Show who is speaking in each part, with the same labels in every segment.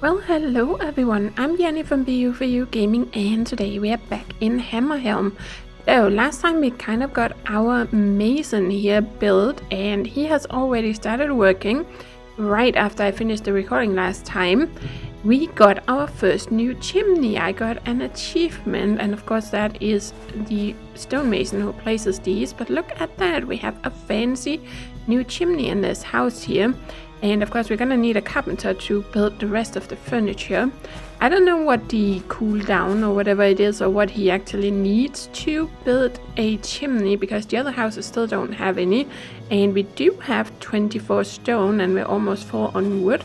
Speaker 1: Well, hello everyone, I'm Yeti from v.5.1.1 Gaming, and today we are back in Hammerhelm. So, last time we kind of got our mason here built, and he has already started working. Right after I finished the recording last time, we got our first new chimney. I got an achievement, and of course that is the stonemason who places these. But look at that, we have a fancy new chimney in this house here. And of course we're gonna need a carpenter to build the rest of the furniture. I don't know what the cooldown or whatever it is, or what he actually needs to build a chimney, because the other houses still don't have any. And we do have 24 stone, and we're almost full on wood.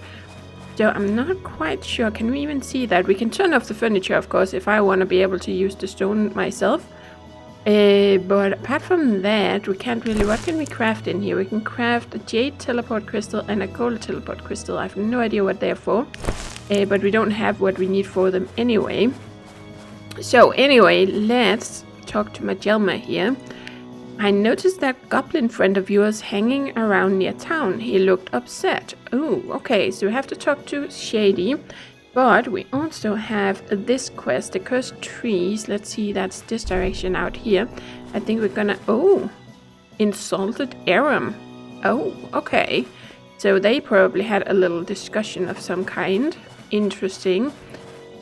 Speaker 1: So I'm not quite sure. Can we even see that? We can turn off the furniture, of course, if I want to be able to use the stone myself. But apart from that, we can't really... What can we craft in here? We can craft a jade teleport crystal and a gold teleport crystal. I have no idea what they're for. But we don't have what we need for them anyway. So anyway, let's talk to Majelma here. I noticed that goblin friend of yours hanging around near town. He looked upset. Oh, okay, so we have to talk to Shady. But we also have this quest, the cursed trees. Let's see, that's this direction out here. I think we're gonna... Oh, insulted Aram. Oh, okay. So they probably had a little discussion of some kind. Interesting.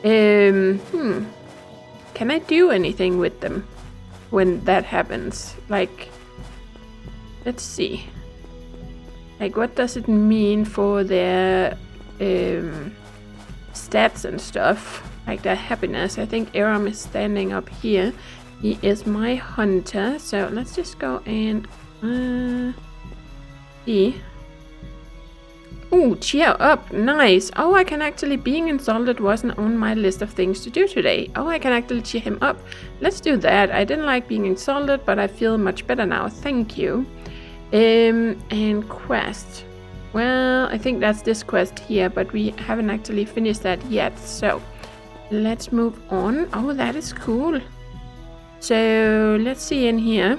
Speaker 1: Can I do anything with them when that happens? Like, let's see. Like, what does it mean for their stats and stuff, like their happiness? I think Aram is standing up here. He is my hunter, so let's just go and see. Oh, cheer up, nice. Oh, I can actually... Being insulted wasn't on my list of things to do today. Oh, I can actually cheer him up. Let's do that. I didn't like being insulted, but I feel much better now. Thank you. And quest. Well, I think that's this quest here, but we haven't actually finished that yet. So let's move on. Oh, that is cool. So let's see in here.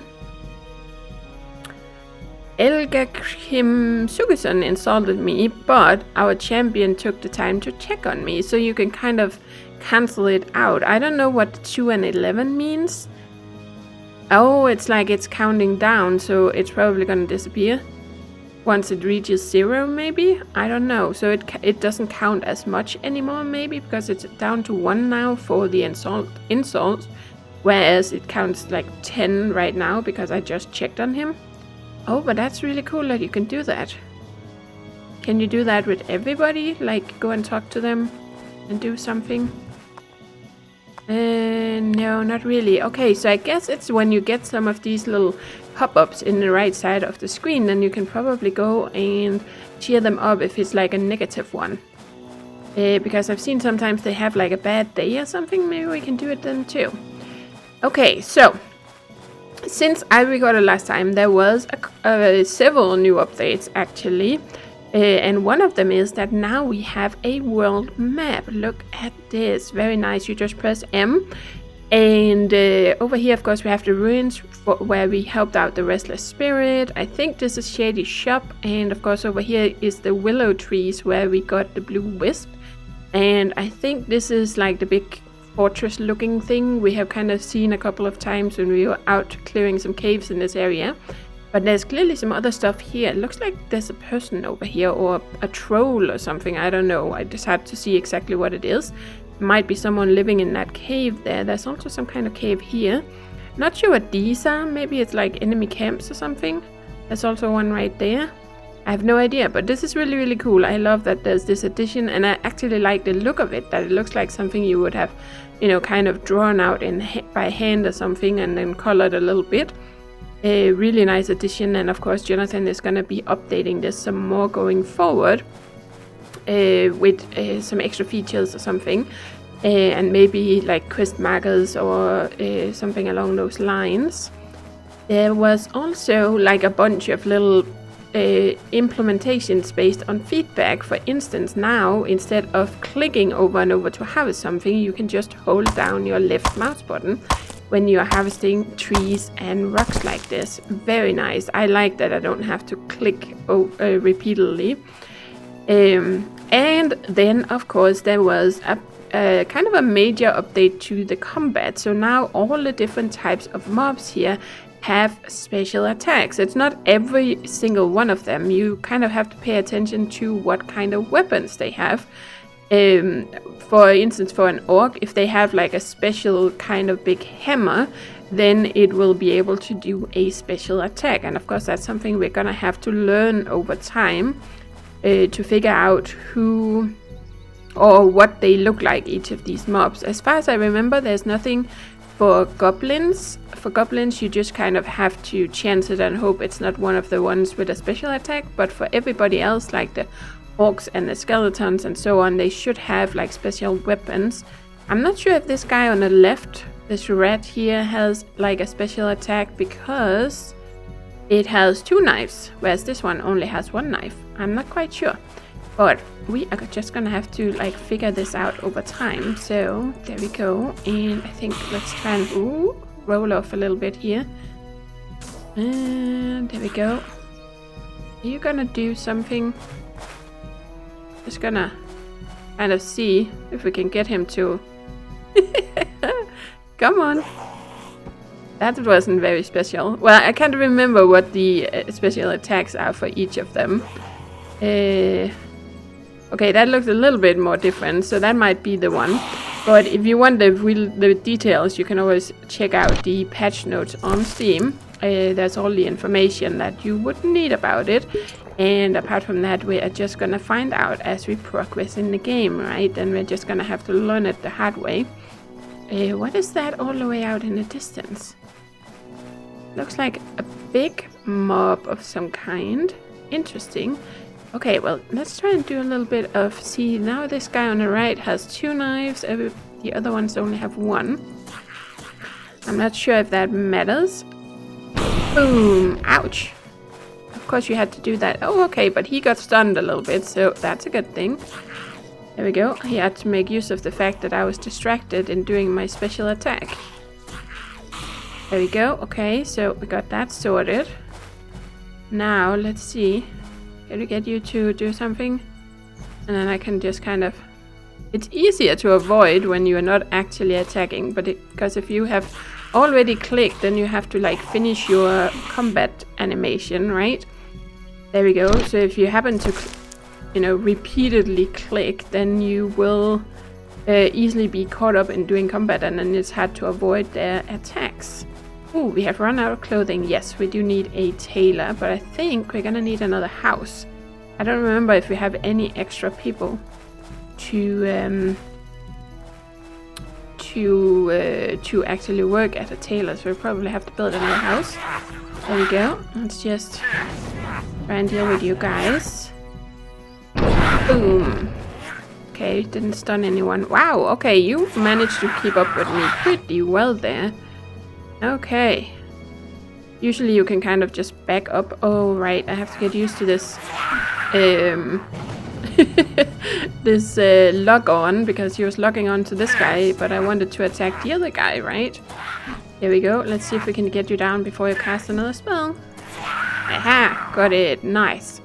Speaker 1: Elga Kim Suguson insulted me, but our champion took the time to check on me, so you can kind of cancel it out. I don't know what 2 and 11 means. Oh, it's like it's counting down, so it's probably gonna disappear once it reaches 0, maybe? I don't know. So it doesn't count as much anymore, maybe, because it's down to 1 now for the insults, whereas it counts like 10 right now because I just checked on him. Oh, but that's really cool that you can do that. Can you do that with everybody? Like, go and talk to them and do something? No, not really. Okay, so I guess it's when you get some of these little pop-ups in the right side of the screen, then you can probably go and cheer them up if it's like a negative one. Because I've seen sometimes they have like a bad day or something. Maybe we can do it then too. Okay, so since I recorded last time, there was several new updates actually. And one of them is that now we have a world map. Look at this, very nice. You just press M, and over here of course we have the ruins where we helped out the restless spirit. I think this is Shady's shop, and of course over here is the willow trees where we got the blue wisp. And I think this is like the big fortress looking thing we have kind of seen a couple of times when we were out clearing some caves in this area. But there's clearly some other stuff here. It looks like there's a person over here, or a troll or something. I don't know. I just had to see exactly what it is. Might be someone living in that cave there. There's also some kind of cave here. Not sure what these are. Maybe it's like enemy camps or something. There's also one right there. I have no idea, but this is really, really cool. I love that there's this addition, and I actually like the look of it. That it looks like something you would have, you know, kind of drawn out by hand or something, and then colored a little bit. A really nice addition, and of course Jonathan is going to be updating this some more going forward with some extra features or something, and maybe like quest markers or something along those lines. There was also like a bunch of little implementations based on feedback. For instance, now instead of clicking over and over to harvest something, you can just hold down your left mouse button when you are harvesting trees and rocks like this. Very nice. I like that I don't have to click repeatedly. And then, of course, there was a kind of a major update to the combat. So now all the different types of mobs here have special attacks. It's not every single one of them. You kind of have to pay attention to what kind of weapons they have. For instance, for an orc, if they have like a special kind of big hammer, then it will be able to do a special attack. And of course, that's something we're gonna have to learn over time to figure out who or what they look like, each of these mobs. As far as I remember, there's nothing for goblins. For goblins, you just kind of have to chance it and hope it's not one of the ones with a special attack. But for everybody else, like the orcs and the skeletons and so on, they should have like special weapons. I'm not sure if this guy on the left, this rat here, has like a special attack, because it has 2 knives, whereas this one only has 1 knife. I'm not quite sure, but we are just gonna have to like figure this out over time. So there we go, and I think let's try and roll off a little bit here. And there we go. Are you gonna do something? Just gonna kind of see if we can get him to come on. That wasn't very special. Well, I can't remember what the special attacks are for each of them. Okay, that looks a little bit more different, so that might be the one. But if you want the details, you can always check out the patch notes on Steam. There's all the information that you would need about it. And apart from that, we are just gonna find out as we progress in the game, right? And we're just gonna have to learn it the hard way. What is that all the way out in the distance? Looks like a big mob of some kind. Interesting. Okay, well, let's try and do a little bit of... See, now this guy on the right has 2 knives. The other ones only have 1. I'm not sure if that matters. Boom! Ouch! Of course you had to do that. Oh, okay, but he got stunned a little bit, so that's a good thing. There we go. He had to make use of the fact that I was distracted in doing my special attack. There we go. Okay, so we got that sorted. Now, let's see. Can we get you to do something? And then I can just kind of... It's easier to avoid when you are not actually attacking, but because if you have already clicked, then you have to like finish your combat animation, right? There we go. So if you happen to, you know, repeatedly click, then you will easily be caught up in doing combat, and then it's hard to avoid their attacks. Ooh, we have run out of clothing. Yes, we do need a tailor, but I think we're gonna need another house. I don't remember if we have any extra people to actually work at a tailor, so we'll probably have to build another house. There we go. Let's just try and deal with you guys. Boom. Okay, didn't stun anyone. Wow, okay, you managed to keep up with me pretty well there. Okay. Usually you can kind of just back up. Oh, right, I have to get used to this this log on, because he was logging on to this guy, but I wanted to attack the other guy, right? Here we go. Let's see if we can get you down before you cast another spell. Aha! Got it. Nice.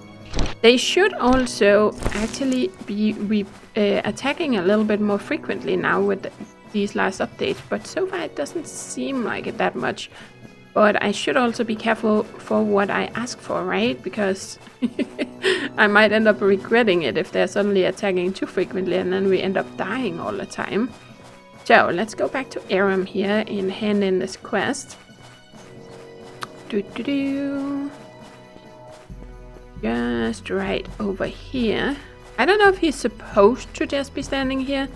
Speaker 1: They should also actually be attacking a little bit more frequently now with these last updates, but so far it doesn't seem like it that much. But I should also be careful for what I ask for, right? Because I might end up regretting it if they're suddenly attacking too frequently and then we end up dying all the time. So let's go back to Aram here and hand in this quest. Just right over here. I don't know if he's supposed to just be standing here.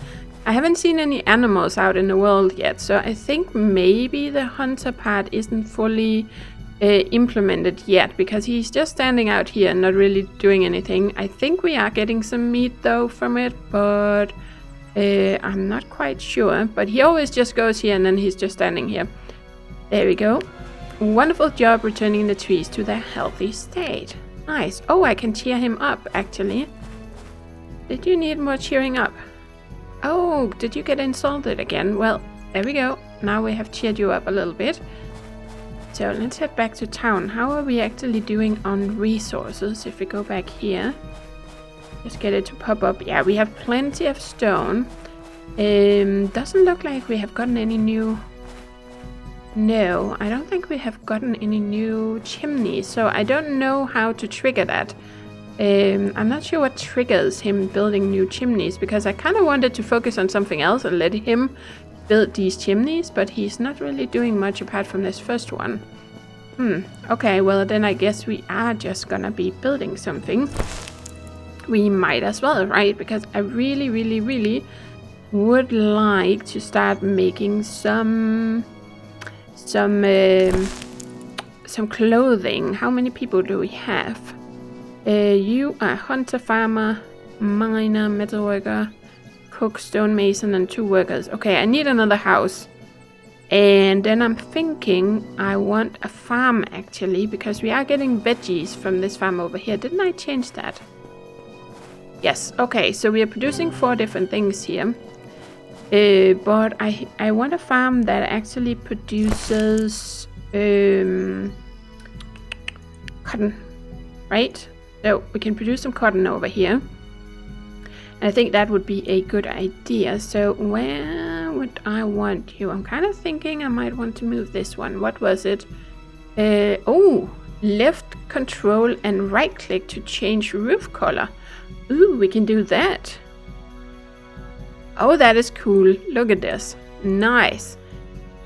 Speaker 1: I haven't seen any animals out in the world yet, so I think maybe the hunter part isn't fully implemented yet, because he's just standing out here and not really doing anything. I think we are getting some meat though from it, but I'm not quite sure. But he always just goes here and then he's just standing here. There we go. Wonderful job returning the trees to their healthy state. Nice. Oh, I can cheer him up actually. Did you need more cheering up? Oh, did you get insulted again? Well, there we go. Now we have cheered you up a little bit. So let's head back to town. How are we actually doing on resources if we go back here? Just get it to pop up. Yeah, we have plenty of stone. Doesn't look like we have gotten any new... No, I don't think we have gotten any new chimneys, so I don't know how to trigger that. I'm not sure what triggers him building new chimneys, because I kind of wanted to focus on something else and let him build these chimneys, but he's not really doing much apart from this first one. Okay, well then I guess we are just gonna be building something. We might as well, right? Because I really, really, really would like to start making some clothing. How many people do we have? You are hunter, farmer, miner, metalworker, cook, stonemason, and 2 workers. Okay, I need another house. And then I'm thinking I want a farm actually, because we are getting veggies from this farm over here. Didn't I change that? Yes, okay, so we are producing 4 different things here. But I want a farm that actually produces cotton, right? So we can produce some cotton over here. I think that would be a good idea. So where would I want you? I'm kind of thinking I might want to move this one. What was it? Oh, left control and right click to change roof color. Ooh, we can do that. Oh, that is cool. Look at this. Nice.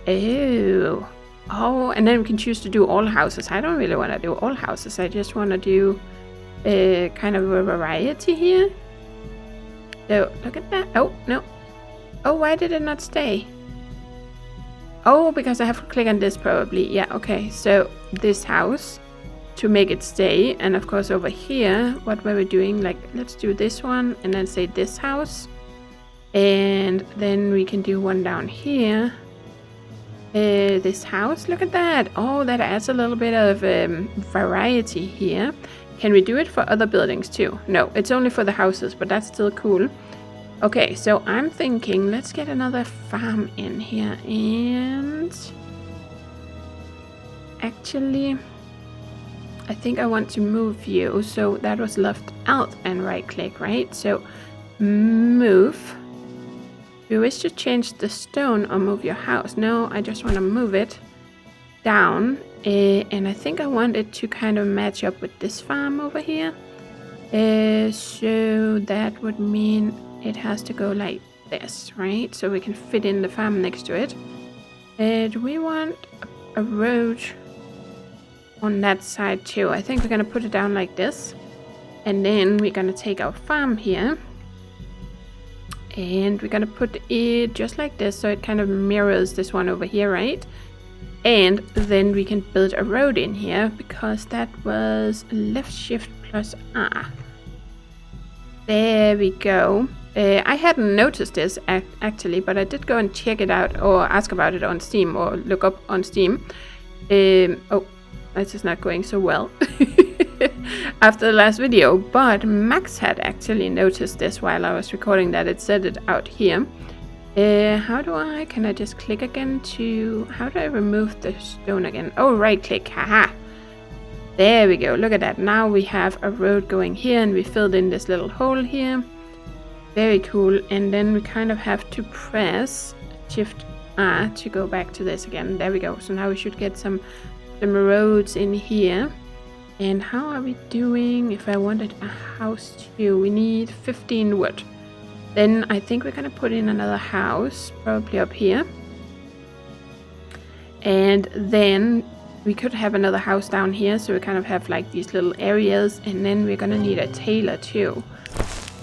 Speaker 1: Oh, and then we can choose to do all houses. I don't really want to do all houses. I just want to do kind of a variety here. So, look at that. Oh, no. Oh, why did it not stay? Oh, because I have to click on this probably. Yeah, okay. So, this house to make it stay. And of course over here, what were we doing? Like, let's do this one and then say this house. And then we can do one down here. This house, look at that. Oh, that adds a little bit of variety here. Can we do it for other buildings too? No, it's only for the houses, but that's still cool. Okay, so I'm thinking let's get another farm in here. And actually, I think I want to move you. So that was left out and right click, right? So move. Do you wish to change the stone or move your house? No, I just want to move it down. And I think I want it to kind of match up with this farm over here. So that would mean it has to go like this, right? So we can fit in the farm next to it. Do we want a road on that side too? I think we're going to put it down like this. And then we're going to take our farm here. And we're going to put it just like this, so it kind of mirrors this one over here, right? And then we can build a road in here, because that was left shift plus R. There we go. I hadn't noticed this actually, but I did go and check it out, or ask about it on Steam, or look up on Steam. Oh, this is not going so well. After the last video, but Max had actually noticed this while I was recording, that it said it out here. Can I just click again to, how do I remove the stone again? Oh, right click, haha. There we go, look at that. Now we have a road going here, and we filled in this little hole here. Very cool. And then we kind of have to press Shift R to go back to this again. There we go. So now we should get some roads in here. And how are we doing? If I wanted a house too, we need 15 wood. Then I think we're gonna put in another house, probably up here. And then we could have another house down here, so we kind of have like these little areas. And then we're gonna need a tailor too.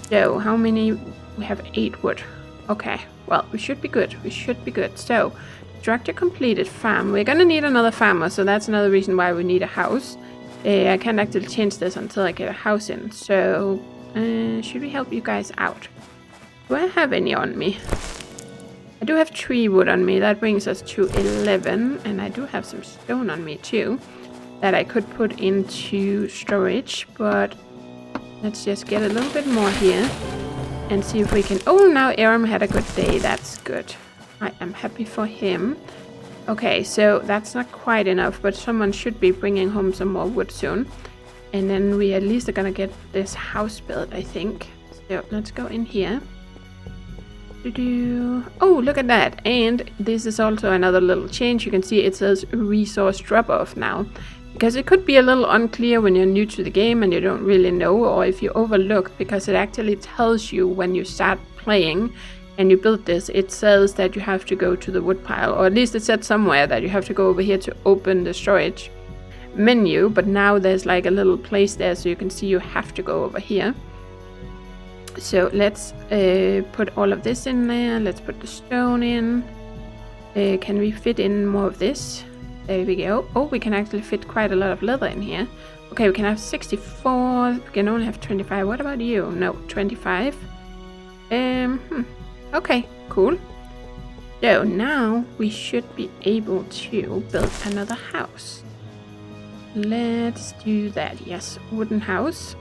Speaker 1: So how many? We have 8 wood. Okay, well, we should be good. We should be good. So structure completed, farm. We're gonna need another farmer, so that's another reason why we need a house. I can't actually change this until I get a house in. So should we help you guys out? Do I have any on me? I do have 3 wood on me. That brings us to 11. And I do have some stone on me too, that I could put into storage. But let's just get a little bit more here and see if we can... Oh, now Aram had a good day. That's good. I am happy for him. Okay, so that's not quite enough, but someone should be bringing home some more wood soon. And then we at least are gonna get this house built, I think. So let's go in here. Oh, look at that. And this is also another little change. You can see it says resource drop-off now. Because it could be a little unclear when you're new to the game and you don't really know, or if you overlooked, because it actually tells you when you start playing and you build this, it says that you have to go to the woodpile, or at least it said somewhere that you have to go over here to open the storage menu, but now there's like a little place there so you can see you have to go over here. So let's put all of this in there. Let's put the stone in. Can we fit in more of this? There we go. Oh, we can actually fit quite a lot of leather in here. Okay, we can have 64. We can only have 25. What about you? No, 25. Okay, cool. So now we should be able to build another house. Let's do that. Yes, wooden house.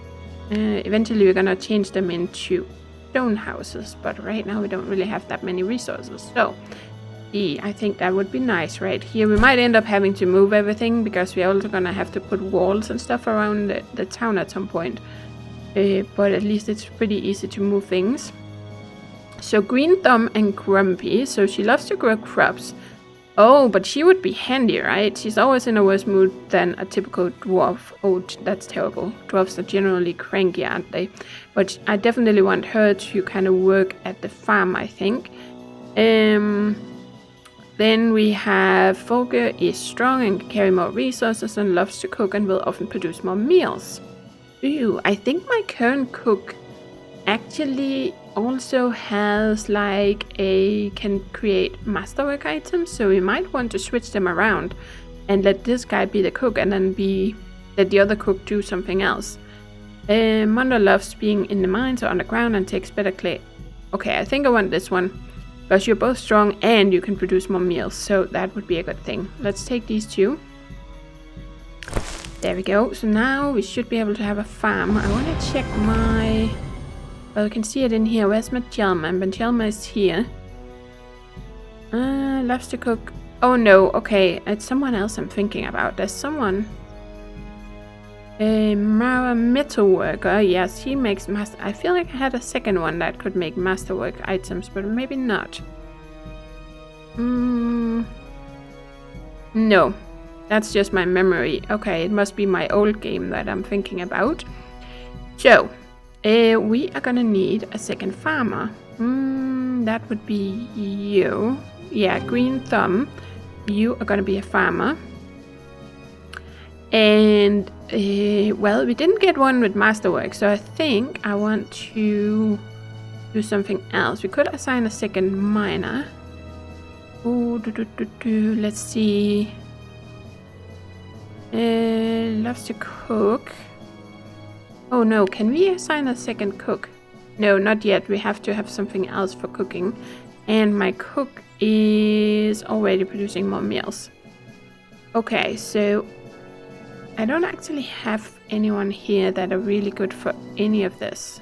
Speaker 1: Eventually we're gonna change them into stone houses, but right now we don't really have that many resources. So I think that would be nice right here. We might end up having to move everything because we're also gonna have to put walls and stuff around the town at some point. But at least it's pretty easy to move things. So Green Thumb and Grumpy. So she loves to grow crops. Oh, but she would be handy, right? She's always in a worse mood than a typical dwarf. Oh, that's terrible. Dwarves are generally cranky, aren't they? But I definitely want her to kind of work at the farm, I think. Then we have Folger is strong and can carry more resources and loves to cook and will often produce more meals. Ooh, I think my current cook actually also has like can create masterwork items, so we might want to switch them around and let this guy be the cook and then let the other cook do something else. Mondo loves being in the mines or underground and takes better clay. Okay, I think I want this one because you're both strong and you can produce more meals, so that would be a good thing. Let's take these two. There we go. So now we should be able to have a farm. I want to check my... Well, you can see it in here. Where's Majelma? Majelma is here. Loves to cook. Oh no, okay. It's someone else I'm thinking about. There's someone. Mara Metalworker. Yes, he makes master. I feel like I had a second one that could make masterwork items, but maybe not. No. That's just my memory. Okay, it must be my old game that I'm thinking about. So, we are gonna need a second farmer. That would be you. Yeah, Green Thumb. You are gonna be a farmer. And, well, we didn't get one with masterwork, so I think I want to do something else. We could assign a second miner. Ooh, let's see. Loves to cook. Oh no, can we assign a second cook? No, not yet. We have to have something else for cooking. And my cook is already producing more meals. Okay, so I don't actually have anyone here that are really good for any of this.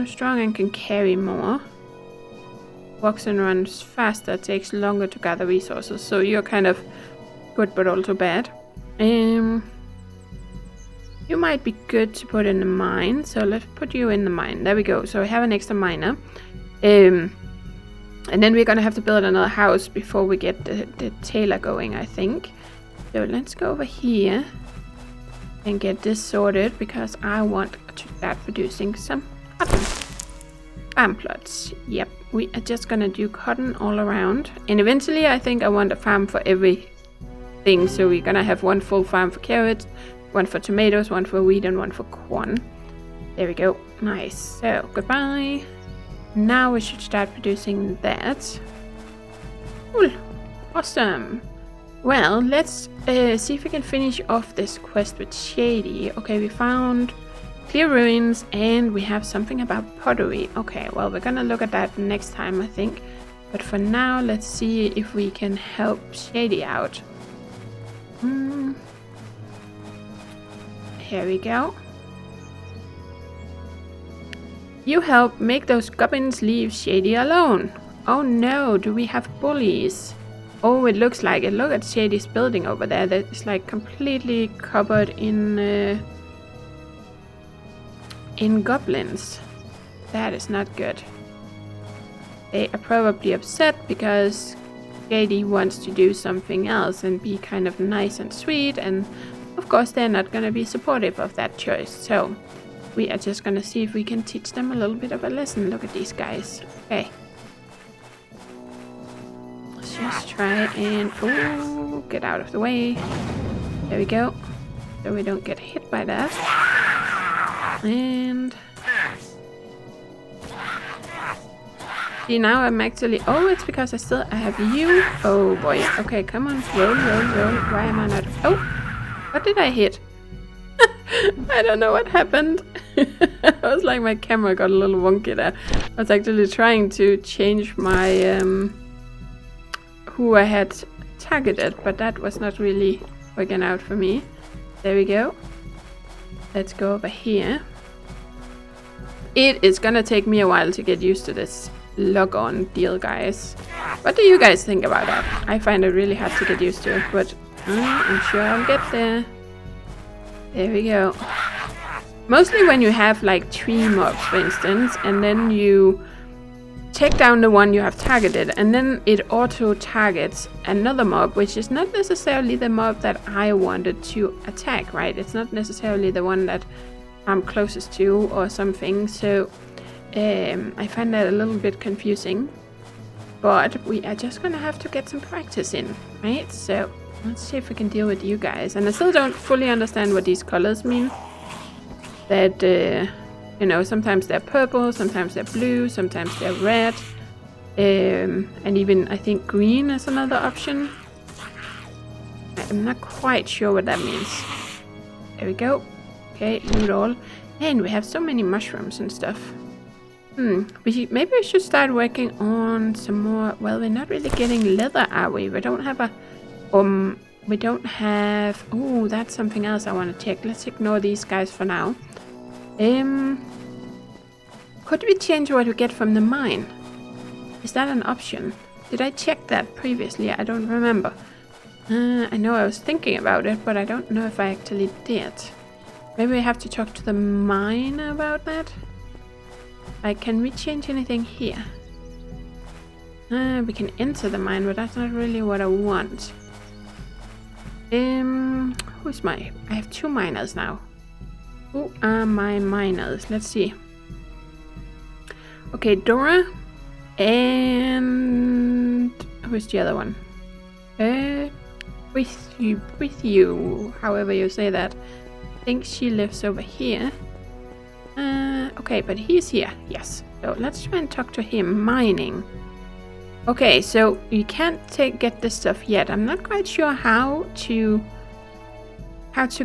Speaker 1: Strong and can carry more. Walks and runs faster, takes longer to gather resources. So you're kind of good but also bad. You might be good to put in the mine, so let's put you in the mine. There we go. So we have an extra miner. And then we're gonna have to build another house before we get the tailor going, I think. So let's go over here and get this sorted because I want to start producing some cotton. Farm plots. Yep, we are just gonna do cotton all around. And eventually I think I want a farm for everything. So we're gonna have one full farm for carrots, one for tomatoes, one for wheat, and one for corn. There we go. Nice. So, goodbye. Now we should start producing that. Cool. Awesome. Well, let's see if we can finish off this quest with Shady. Okay, we found clear ruins and we have something about pottery. Okay, well, we're gonna look at that next time, I think. But for now, let's see if we can help Shady out. Here we go. You help make those goblins leave Shady alone. Oh no, do we have bullies? Oh, it looks like it. Look at Shady's building over there. That is like completely covered in goblins. That is not good. They are probably upset because Shady wants to do something else and be kind of nice and sweet, and of course they're not going to be supportive of that choice. So we are just going to see if we can teach them a little bit of a lesson. Look at these guys. Okay. Let's just try and... Oh, get out of the way. There we go. So we don't get hit by that. And... See, now I'm actually... Oh, it's because I have you. Oh, boy. Okay, come on. Roll, roll, roll. Why am I not... Oh! What did I hit? I don't know what happened. I was like, my camera got a little wonky there. I was actually trying to change my... who I had targeted, but that was not really working out for me. There we go. Let's go over here. It is gonna take me a while to get used to this log on deal, guys. What do you guys think about that? I find it really hard to get used to, but I'm sure I'll get there. There we go. Mostly when you have like 3 mobs, for instance, and then you take down the one you have targeted, and then it auto targets another mob, which is not necessarily the mob that I wanted to attack, right? It's not necessarily the one that I'm closest to or something, so I find that a little bit confusing. But we are just gonna have to get some practice in, right? So let's see if we can deal with you guys. And I still don't fully understand what these colors mean. That, you know, sometimes they're purple, sometimes they're blue, sometimes they're red. And even, I think, green is another option. I'm not quite sure what that means. There we go. Okay, loot all. And we have so many mushrooms and stuff. Maybe we should start working on some more... Well, we're not really getting leather, are we? We don't have a... we don't have... Oh, that's something else I want to check. Let's ignore these guys for now. Could we change what we get from the mine? Is that an option? Did I check that previously? I don't remember. I know I was thinking about it, but I don't know if I actually did. Maybe I have to talk to the mine about that? Like, can we change anything here? We can enter the mine, but that's not really what I want. Who's my... I have 2 miners now. Who are my miners? Let's see. Okay, Dora. And... who's the other one? With you, however you say that. I think she lives over here. Okay, but he's here. Yes. So let's try and talk to him. Mining. Okay, so you can't get this stuff yet. I'm not quite sure how to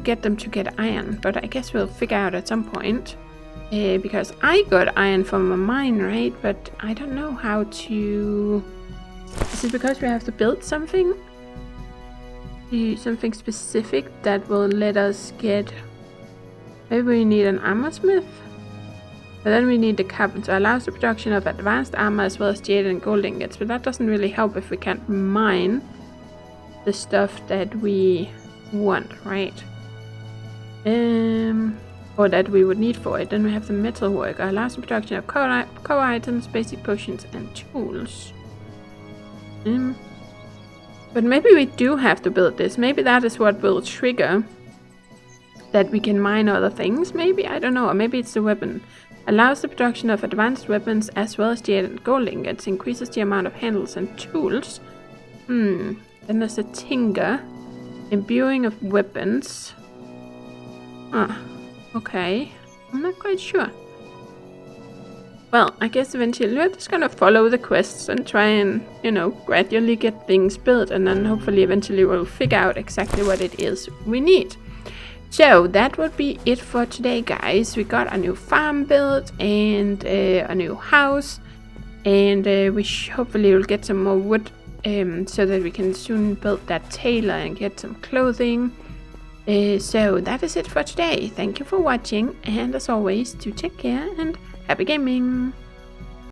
Speaker 1: get them to get iron, but I guess we'll figure out at some point. Because I got iron from a mine, right? But I don't know how to... Is it because we have to build something? Something specific that will let us get... Maybe we need an armor smith? But then we need the carpenter. Allows the production of advanced armor as well as jade and gold ingots. But that doesn't really help if we can't mine the stuff that we want, right? Or that we would need for it. Then we have the metal worker. Allows the production of core items, basic potions, and tools. But maybe we do have to build this. Maybe that is what will trigger that we can mine other things. Maybe, I don't know. Or maybe it's the weapon. Allows the production of advanced weapons as well as jade and gold ingots. Increases the amount of handles and tools. Then there's a tinker. Imbuing of weapons. Okay. I'm not quite sure. Well, I guess eventually we're just gonna follow the quests and try and, you know, gradually get things built. And then hopefully eventually we'll figure out exactly what it is we need. So that would be it for today, guys. We got a new farm built and a new house, and we hopefully will get some more wood so that we can soon build that tailor and get some clothing. So that is it for today. Thank you for watching, and as always, do take care and happy gaming.